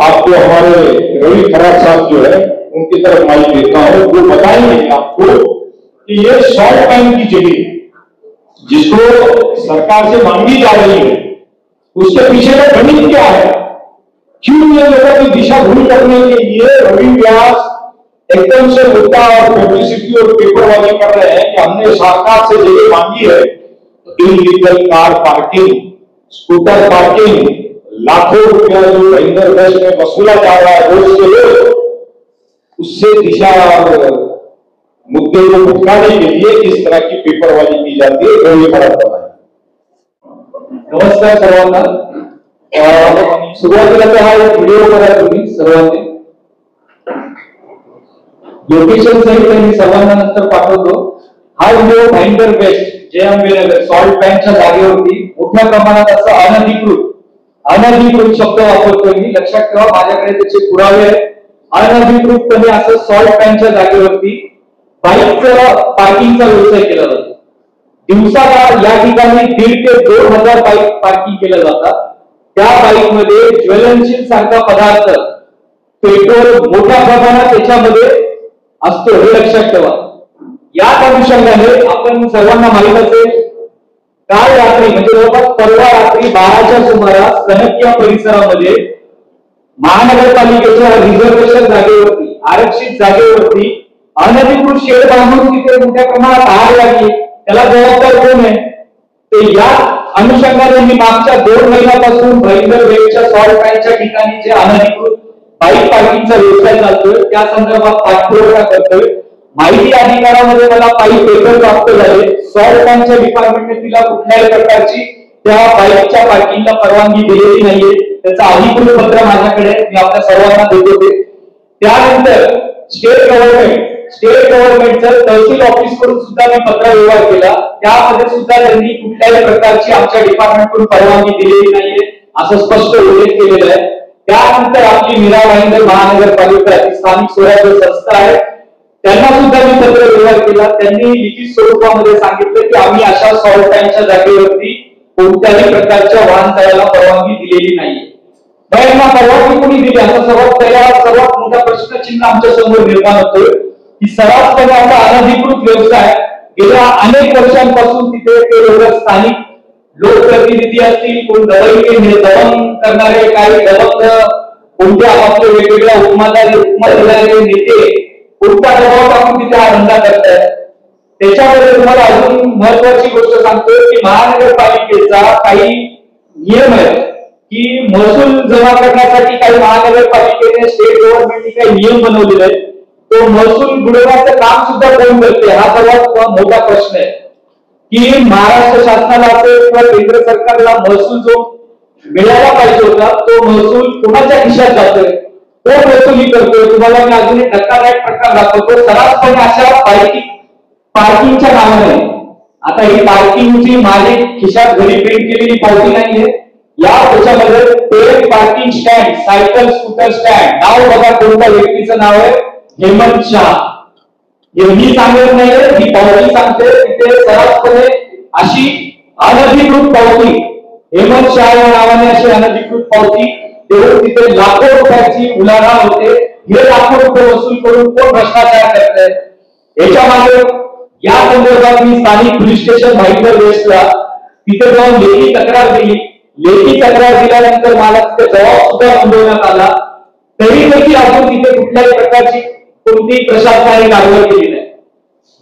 आपको हमारे रवि खराब साहब जो है उनकी तरफ माइक देता हूं, वो बताएंगे आपको कि ये शॉर्ट टाइम की जगह जिसको सरकार से मांगी जा रही है उसके पीछे का गणित क्या है, क्यों ये लोगों की दिशा भूल करने के लिए रवि व्यास एकदम से मुद्दा और पब्लिसिटी और पेपरवाजी कर रहे हैं कि हमने सरकार से जगह मांगी है। Illegal car parking, scooter parking, लाखों रुपया जो महेंद्र वेस्ट में वसूला जा रहा है रोज के रोज, उससे दिशा और मुद्दे को उठाने के लिए इस तरह की पेपरवाजी की जाती है। रवि खराब बताएं। नमस्कार सर्वांना। सुरुवातीला तर हा एक व्हिडिओ करा तुम्ही सर्वांनी, लोकेशन सहित मी सर्वांना नंतर पाठवतो। हा video Mahendra west JMB salt पॅनच्या जागेवरती मोठ्या प्रमाणात असं अनधिकृत शब्द वापरतोय मी, लक्षात ठेवा माझ्याकडे त्याचे पुरावे आहेत। अनधिकृतपणे असं सॉल्ट पॅनच्या जागेवरती बाईकचा पार्किंगचा व्यवसाय केला जातो। दिवसाला या ठिकाणी 1,500 ते 2,000 बाईक पार्किंग केल्या जातात। त्या बाईक मध्ये ज्वलनशील सारखा पदार्थ पेट्रोल मोठ्या प्रमाणात त्याच्यामध्ये असतो, हे लक्षात ठेवा। या अनुषंगाने आपण सर्वांना माहित असेल काल रात्री म्हणजे जवळपास परवा रात्री 12च्या सुमारास कनक या परिसरामध्ये महानगरपालिकेच्या रिझर्वेशन जागेवरती आरक्षित जागेवरती अनधिकृत शेड बांधून तिथे मोठ्या प्रमाणात आग लागली। त्याला जबाबदार कोण आहे ते या अनुषंगाने मी मागच्या 2 महिन्यापासून महेंद्र वेस्टच्या सॉल्ट पॅनच्या ठिकाणी जे अनधिकृत बाईक पार्किंगचा व्यवसाय चालतोय त्या संदर्भात पाठपुरावा करतोय। माहिती अधिकारामध्ये मला काही पेपर प्राप्त झाले, सॉल्ट पॅनच्या डिपार्टमेंटने तिला कुठल्याही प्रकारची त्या बाईकच्या पार्किंगला परवानगी दिलेली नाहीये। त्याचं अधिकृत पत्र माझ्याकडे, मी आपल्या सर्वांना देतो ते। त्यानंतर स्टेट गव्हर्नमेंटचं तहसील ऑफिस कडून सुद्धा मी पत्र व्यवहार केला, त्यामध्ये सुद्धा त्यांनी कुठल्याही प्रकारची आमच्या डिपार्टमेंट कडून परवानगी दिलेली नाहीये असं स्पष्ट उल्लेख केलेला आहे। त्यानंतर आपली मीरा भाईंदर महानगरपालिका स्थानिक स्वराज्य संस्था आहे, त्यांना सुद्धा मी पत्र व्यवहार केला। त्यांनी लिखित स्वरूपामध्ये सांगितलं की आम्ही अशा सॉल्ट पॅनच्या जागेवरती कोणत्याही प्रकारच्या वाहन चालवायला परवानगी दिलेली नाहीये। बाईंना परवानगी कोणी दिली असा सर्वात मोठा प्रश्नचिन्ह आमच्या समोर निर्माण होतोय की सर्रासपणे असा अनधिकृत व्यवसाय गेल्या अनेक वर्षांपासून तिथे ते लोक स्थानिक लोकप्रतिनिधी असतील, कोण दमन करणारे काही दबंग, कोणत्या आपले वेगवेगळ्या उपमाधारी नेते कोणत्या दबाव टाकून तिथे हा धंदा करतायत। त्याच्यामध्ये तुम्हाला अजून महत्वाची गोष्ट सांगतो की महानगरपालिकेचा काही नियम आहे की महसूल जमा करण्यासाठी काही महानगरपालिकेने स्टेट गव्हर्नमेंटने काही नियम बनवलेले आहेत। तो महसूल बुडवण्याचं काम सुद्धा कोण करते हा सर्वात मोठा प्रश्न आहे की महाराष्ट्र शासनाला असेल किंवा केंद्र सरकारला महसूल जो मिळायला पाहिजे होता तो महसूल कोणाच्या खिशात जातोय, कोण वसुली करतोय। तुम्हाला मी अजून एक धक्कादायक प्रकार दाखवतो। सर्रासपणे अशा पार्किंगच्या नावाने आता ही पार्किंगची माझी खिशात घरी प्रिंट केलेली पावती नाहीये, या त्याच्यामध्ये paid parking stand cycle scooter stand नाव बघा, कोणत्या व्यक्तीचं नाव आहे हेमंत शाह। मी सांगत नाहीये, ही पावती सांगते तिथे सर्रासपणे अशी अनधिकृत पावती हेमंत शाह या नावाने अशी अनधिकृत पावती देऊन तिथे लाखो रुपयाची उलाढाल होते। हे लाखो रुपये वसूल करून कोण भ्रष्टाचार करतंय याच्या मागे या संदर्भात मी स्थानिक पोलीस स्टेशन महेंद्र वेस्टला तिथे जाऊन लेखी तक्रार दिली। लेखी तक्रार दिल्यानंतर मला तिथे जबाब सुद्धा नोंदवण्यात आला, तरी देखील अजून तिथे कुठल्याही प्रकारची कोणती प्रशासनाने कारवाई केली नाही।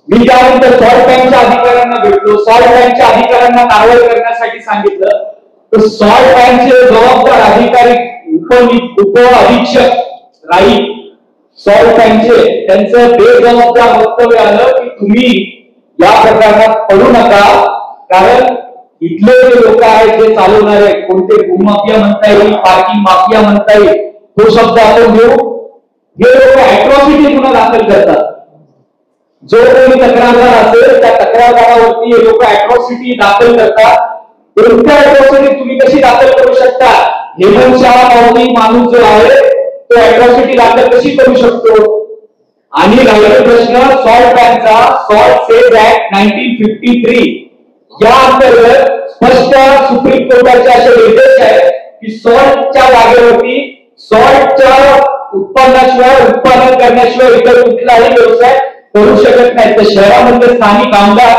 मी त्यानंतर सॉल्ट पॅनच्या अधिकाऱ्यांना भेटलो, सॉल्ट पॅनच्या अधिकाऱ्यांना कारवाई करण्यासाठी सांगितलं तर सॉल्ट पॅनचे जबाबदार अधिकारी उप अधीक्षक राहील सॉल्ट पॅनचे त्यांचं बेजबाबदार वक्तव्य आलं की तुम्ही या प्रकरणात पडू नका, कारण इथले जे लोक आहेत जे चालवणारे कोणते भूमाफिया म्हणता येईल, पार्किंग माफिया म्हणता येईल, तो शब्द आपण घेऊ, हे लोक अॅट्रॉसिटी गुन्हा दाखल करतात। जो कोणी तक्रारदार असेल त्या तक्रारदारावरती हे लोक अॅट्रॉसिटी दाखल करतात। कोणत्या अॅट्रॉसिटी तुम्ही कशी दाखल करू शकता? हेमंत शाह पावती माणूस जो आहे तो अॅट्रॉसिटी दाखल कशी करू शकतो? आणि राहिला प्रश्न सॉल्ट पॅनचा सॉल्ट सेव्ह ऍक्ट 1953 या अंतर्गत स्पष्ट सुप्रीम कोर्टाचे असे निर्देश आहेत की सॉल्टच्या जागेवरती सॉल्टच्या उत्पन्नाशिवाय उत्पादन करण्याशिवाय इतर कुठलाही व्यवसाय करू शकत नाही. तर शहरामध्ये स्थानिक आमदार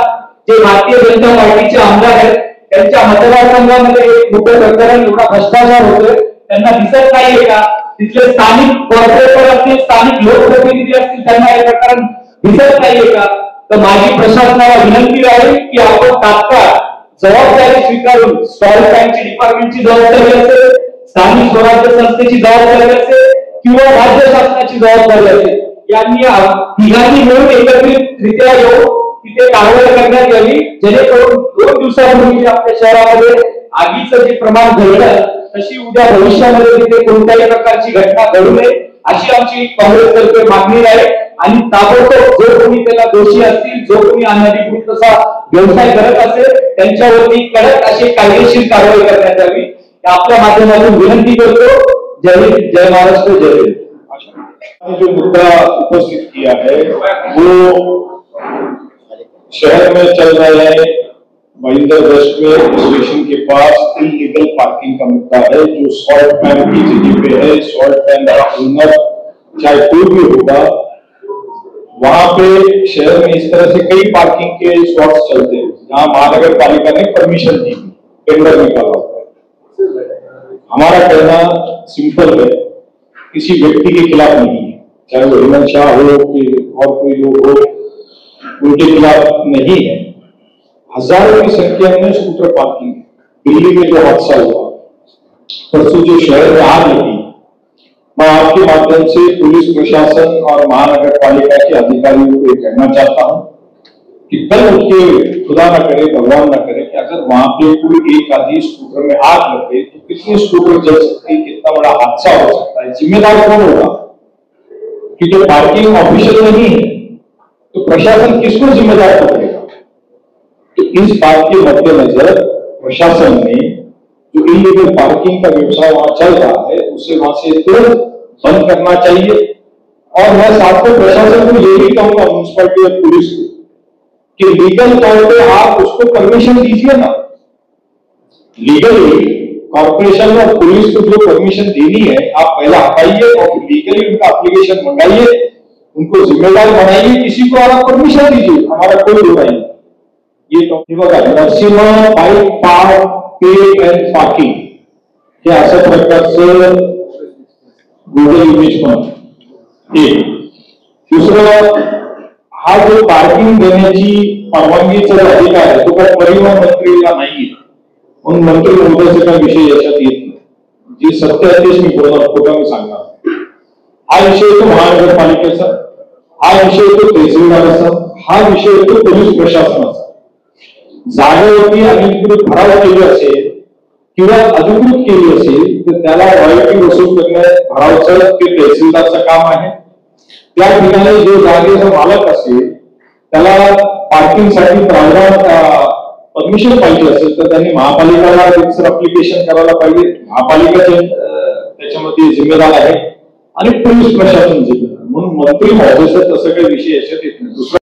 जे भारतीय जनता पार्टीचे आमदार आहेत त्यांच्या मतदारसंघामध्ये एक मोठं प्रकरण एवढा भ्रष्टाचार होतोय त्यांना दिसत नाहीये का? तिथले स्थानिक कॉर्पोरेटर असतील स्थानिक लोकप्रतिनिधी असतील त्यांना हे प्रकरण दिसत नाहीये का? तर माझी प्रशासनाला विनंती राहील की आपण तात्काळ जबाबदारी स्वीकारून सॉइल बँकची डिपार्टमेंटची जबाबदारी असेल, स्थानिक स्वराज्य संस्थेची जबाबदारी असेल किंवा राज्य शासनाची जबाबदारी असेल, यांनी तिघांनी मिळून एकत्रितरित्या येऊन तिथे कारवाई करण्यात यावी जेणेकरून 2 दिवसांपूर्वी आपल्या शहरामध्ये आगीचं जे प्रमाण घडलं तशी उद्या भविष्यामध्ये तिथे कोणत्याही प्रकारची घटना घडू नये अशी आमची काँग्रेसतर्फे मागणी आहे. आणि ताबडतोब जो कोणी त्याला दोषी असतील, जो कोणी अनधिकृत तसा व्यवसाय करत असेल त्यांच्यावरती कडक अशी कायदेशीर कारवाई करण्यात यावी आपल्या माध्यमातून विनंती करतो. जय हिंद, जय महाराष्ट्र, जय हिंद. जो मुद्दा उपस्थित किया है वो शहर में चल रहे महिंद्रा वेस्ट में स्टेशन के पास इलीगल पार्किंग का मुद्दा है जो सॉल्ट पैन की जगह पे है. सॉल्ट पैन का ओनर चाहे कोई भी होगा, वहां पे शहर में इस तरह से कई पार्किंग के स्पॉट्स चलते हैं जहां महानगर पालिका ने परमिशन दी, टेंडर निकाला होता है. हमारा कहना सिंपल है, किसी व्यक्ति के खिलाफ नहीं है, चाहे वो हेमंत शाह हो कि और कोई लोग हो, उनके खिलाफ नहीं है. हजारों की संख्या में स्कूटर पार्किंग है. दिल्ली में जो हादसा हुआ परसों जो शहर में आग लगी, मैं आपके माध्यम से पुलिस प्रशासन और महानगर पालिका के अधिकारियों को ये कहना चाहता हूं कि कल उठ के खुदा न करे, भगवान न करे कि अगर वहां पे कोई एक आदि स्कूटर में आग लग गई तो कितने स्कूटर जल सकती है, कितना बड़ा हादसा हो सकता है. जिम्मेदार कौन होगा? क्योंकि पार्किंग ऑफिशियल नहीं है तो प्रशासन किसको जिम्मेदार पकड़ेगा? तो इस बात के मद्देनजर प्रशासन ने जो इलीगल पार्किंग का व्यवसाय वहां चल रहा है उसे वहां से तुरंत बंद करना चाहिए. और मैं साथ में प्रशासन को ये भी कहूंगा, म्युनिसिपैलिटी और पुलिस को, कि लीगल तौर पे आप उसको परमिशन दीजिए ना. लीगली कॉर्पोरेशन और पुलिस को जो परमिशन देनी है आप पहले हटाइए और फिर लीगली उनका एप्लीकेशन मंगाइए, उनको जिम्मेदार बनाइए, किसी को आप परमिशन दीजिए, हमारा कोई बुराई नहीं. ये तो नरसिंहा बाईक पार्क पे एंड पार्किंग हे अशा प्रकारचं गुगल इमेज पण. एक दुसरं, हा जो पार्किंग देण्याची परवानगीचा अधिकार आहे तो काय परिवहन मंत्रीला नाहीये म्हणून मंत्री महोदयाचा काही विषय याच्यात येत नाही. जे सत्य आहे तेच मी बोलणार, खोटं मी सांगणार. हा विषय येतो महानगरपालिकेचा, हा विषय येतो तहसीलदाराचा, हा विषय येतो पोलीस प्रशासनाचा. जागेवरती अनधिकृत भराव केली असेल किंवा अधिकृत केली असेल तर त्याला रॉयल्टी वसूल करणे भरावचं ते तहसीलदारचं काम आहे. त्या ठिकाणी जो जागेचा मालक असेल त्याला पार्किंगसाठी परमिशन पाहिजे असेल तर त्यांनी महापालिकेला ऍप्लिकेशन करायला पाहिजे. महापालिका त्याच्यामध्ये जिम्मेदार आहे आणि पोलीस प्रशासन जिम्मेदार. म्हणून मंत्री महोदयाचा तसं काही विषय याच्यात येत नाही.